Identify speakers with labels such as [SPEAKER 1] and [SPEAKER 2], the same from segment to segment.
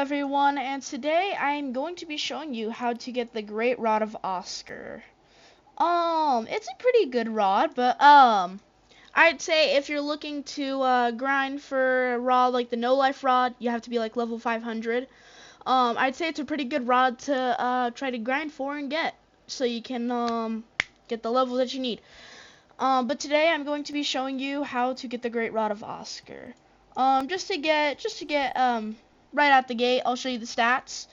[SPEAKER 1] everyone, and today I'm going to be showing you how to get the Great Rod of Oscar. It's a pretty good rod, but I'd say if you're looking to grind for a rod like the No Life rod, you have to be like level 500. I'd say it's a pretty good rod to try to grind for and get, so you can get the level that you need. But today I'm going to be showing you how to get the Great Rod of Oscar. Just to get right out the gate, I'll show you the stats.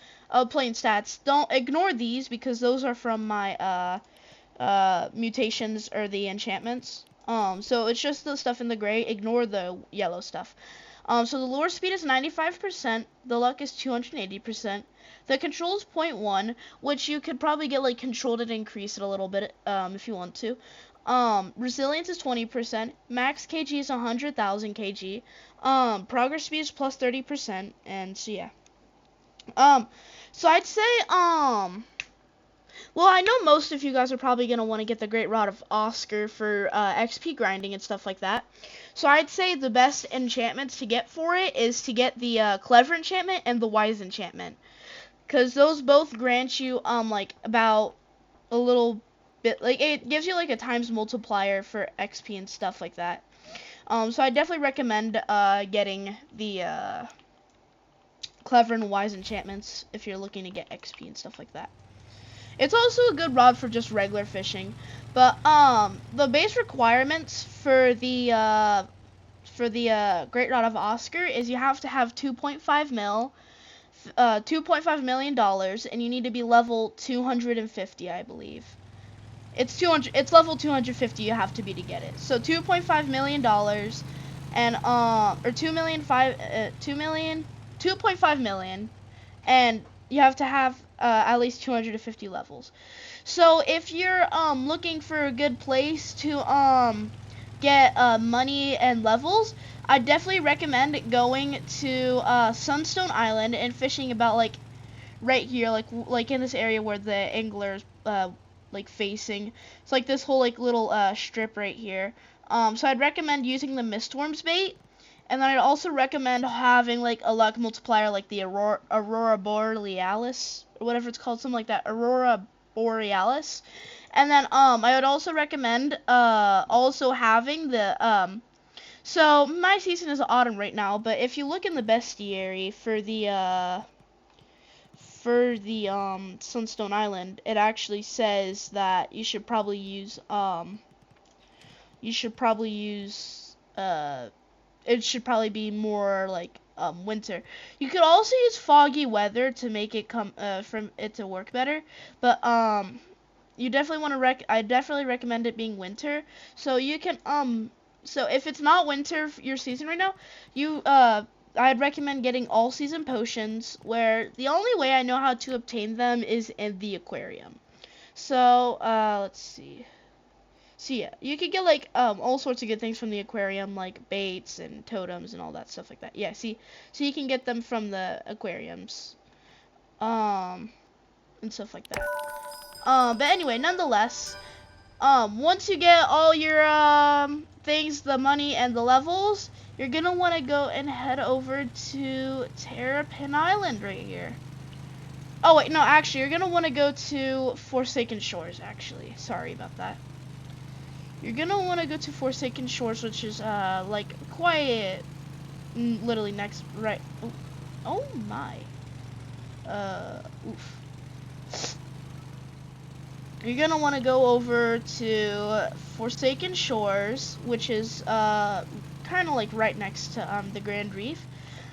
[SPEAKER 1] Plain stats. Don't ignore these because those are from my mutations or the enchantments. So it's just the stuff in the gray. Ignore the yellow stuff. So the lure speed is 95%. The luck is 280%. The control is 0.1, which you could probably get like controlled and increase it a little bit if you want to. Resilience is 20%. Max kg is 100,000 kg. Progress speed is plus 30%. And so yeah. So I'd say well, I know most of you guys are probably gonna want to get the Great Rod of Oscar for XP grinding and stuff like that. So I'd say the best enchantments to get for it is to get the Clever enchantment and the Wise enchantment, cause those both grant you like about a little bit, like it gives you like a times multiplier for XP and stuff like that. So I definitely recommend getting the Clever and Wise enchantments if you're looking to get XP and stuff like that. It's also a good rod for just regular fishing, but the base requirements for the Great Rod of Oscar is you have to have 2.5 million dollars, and you need to be level 250, I believe. It's level 250 you have to be to get it. So 2.5 million dollars and or 2.5 million, and you have to have at least 250 levels. So if you're looking for a good place to get money and levels, I definitely recommend going to Sunstone Island and fishing about like right here, like in this area where the anglers like facing. It's like this whole like little strip right here. So I'd recommend using the Mistworms bait. And then I'd also recommend having like a luck multiplier like the Aurora Borealis, or whatever it's called, something like that, Aurora Borealis. And then I would also recommend also having the so my season is autumn right now, but if you look in the bestiary for the Sunstone Island, it actually says that you should probably use it should probably be more like winter. You could also use foggy weather to make it from it to work better, but you definitely want to I definitely recommend it being winter. So you can so if it's not winter your season right now, I'd recommend getting all season potions, where the only way I know how to obtain them is in the aquarium. So let's see. So yeah, you could get like all sorts of good things from the aquarium, like baits and totems and all that stuff like that. Yeah, see, so you can get them from the aquariums, and stuff like that. But anyway, nonetheless, once you get all your things, the money and the levels, you're gonna want to go and head over to Terrapin Island right here. Oh wait, no, actually, you're gonna want to go to Forsaken Shores. Actually, sorry about that. You're gonna want to go to Forsaken Shores, which is like quite literally next, right? Oh my. Oof. You're gonna want to go over to Forsaken Shores, which is kind of like right next to the Grand Reef.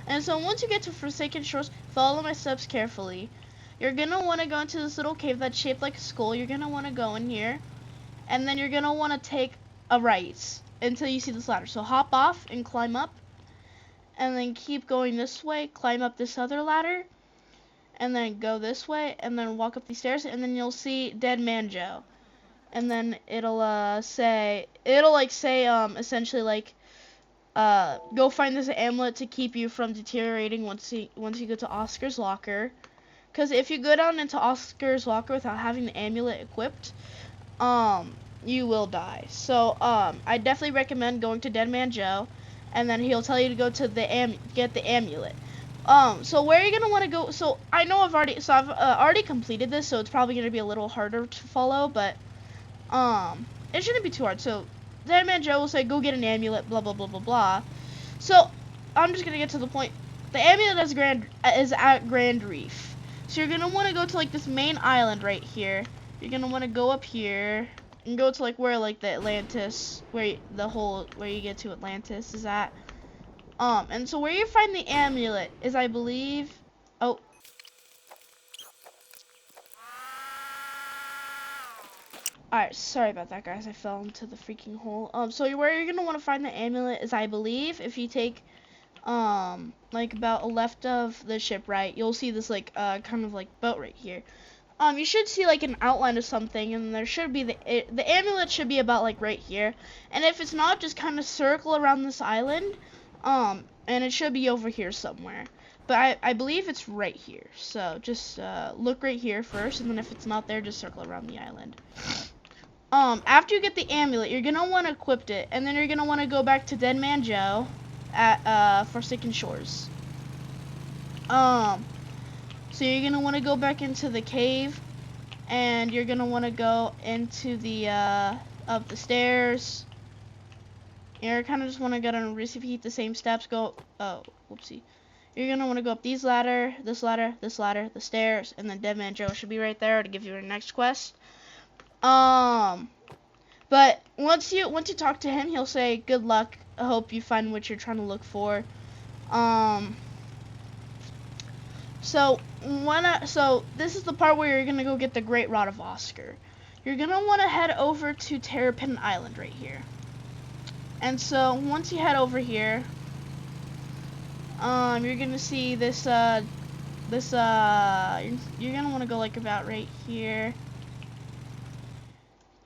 [SPEAKER 1] And so once you get to Forsaken Shores, follow my steps carefully. You're gonna want to go into this little cave that's shaped like a skull. You're gonna want to go in here. And then you're gonna want to take a right until you see this ladder. So hop off and climb up, and then keep going this way, climb up this other ladder, and then go this way, and then walk up these stairs, and then you'll see Dead Man Joe. And then it'll say essentially like go find this amulet to keep you from deteriorating once you go to Oscar's locker. Because if you go down into Oscar's locker without having the amulet equipped, you will die. So I definitely recommend going to Dead Man Joe, and then he'll tell you to go to get the amulet. So where you're gonna want to go, so I've already completed this, so it's probably gonna be a little harder to follow, but it shouldn't be too hard. So Dead Man Joe will say, go get an amulet, blah blah blah blah blah. So I'm just gonna get to the point. The amulet is at Grand Reef. So you're gonna want to go to like this main island right here. You're gonna want to go up here and go to like where like the Atlantis, where you get to Atlantis is at. And so where you find the amulet is, I believe, oh. Alright, sorry about that, guys. I fell into the freaking hole. So where you're gonna want to find the amulet is, I believe, if you take, like about a left of the ship, right, you'll see this, like, kind of like boat right here. You should see like an outline of something, and there should be the amulet should be about like right here. And if it's not, just kind of circle around this island. And it should be over here somewhere. But I believe it's right here. So just look right here first, and then if it's not there, just circle around the island. After you get the amulet, you're gonna want to equip it, and then you're gonna want to go back to Dead Man Joe at Forsaken Shores. So you're gonna want to go back into the cave, and you're gonna want to go into the up the stairs. You're kind of just want to go down and repeat the same steps. Go, oh, whoopsie. You're gonna want to go up this ladder, the stairs, and then Dead Man Joe should be right there to give you your next quest. But once you talk to him, he'll say, "Good luck. I hope you find what you're trying to look for." So this is the part where you're gonna go get the Great Rod of Oscar. You're gonna want to head over to Terrapin Island right here. And so once you head over here, you're gonna see this you're gonna want to go like about right here.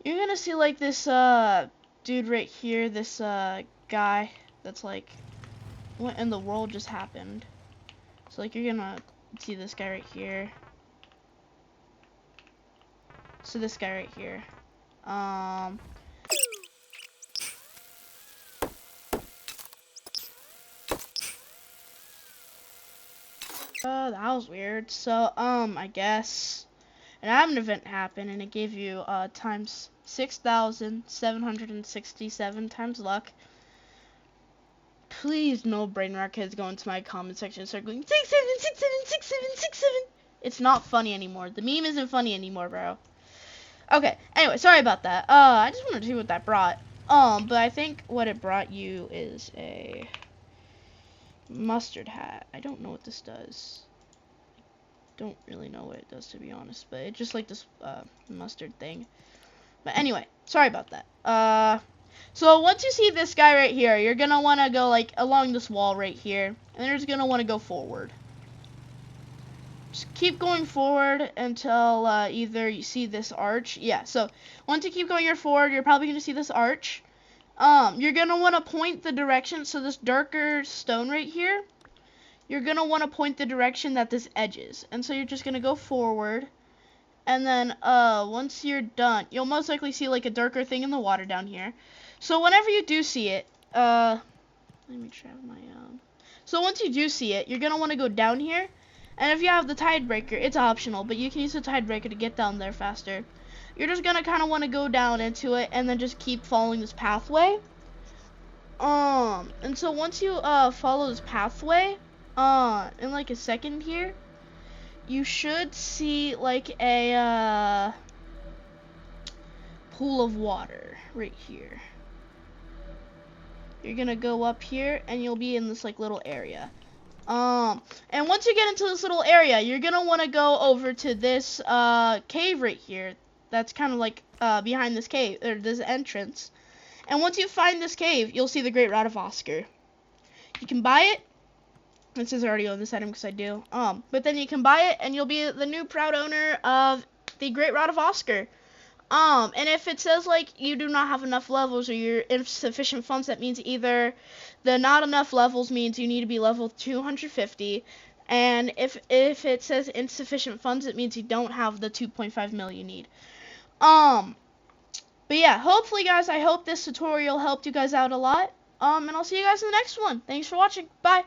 [SPEAKER 1] You're gonna see like this dude right here, this guy that's like, what in the world just happened? So like you're gonna see this guy right here. So this guy right here. That was weird. So, I guess an event happened, and it gave you, times 6,767 times luck. Please, no brain rock kids go into my comment section and start going 67676767. It's not funny anymore. The meme isn't funny anymore, bro. Okay. Anyway, sorry about that. I just wanted to see what that brought. But I think what it brought you is a mustard hat. I don't know what this does. Don't really know what it does, to be honest, but it's just like this mustard thing. But anyway, sorry about that. So once you see this guy right here, you're gonna want to go like along this wall right here, and you're just gonna want to go forward. Just keep going forward until either you see this arch. Yeah, so once you keep going forward, you're probably gonna see this arch. You're gonna want to point the direction, so this darker stone right here, you're gonna want to point the direction that this edge is. And so you're just gonna go forward, and then once you're done, you'll most likely see like a darker thing in the water down here. So whenever you do see it, let me try my so once you do see it, you're gonna want to go down here, and if you have the tide breaker, it's optional, but you can use the tide breaker to get down there faster. You're just gonna kind of want to go down into it, and then just keep following this pathway. And so once you follow this pathway, in like a second here, you should see like a pool of water right here. You're gonna go up here, and you'll be in this like little area. And once you get into this little area, you're gonna want to go over to this cave right here. That's kind of like behind this cave, or this entrance. And once you find this cave, you'll see the Great Rod of Oscar. You can buy it. It says I already own this item because I do. But then you can buy it, and you'll be the new proud owner of the Great Rod of Oscar. And if it says like you do not have enough levels or you're insufficient funds, that means either the not enough levels means you need to be level 250, and if it says insufficient funds, it means you don't have the 2.5 mil you need. But yeah, hopefully guys, I hope this tutorial helped you guys out a lot. And I'll see you guys in the next one. Thanks for watching. Bye.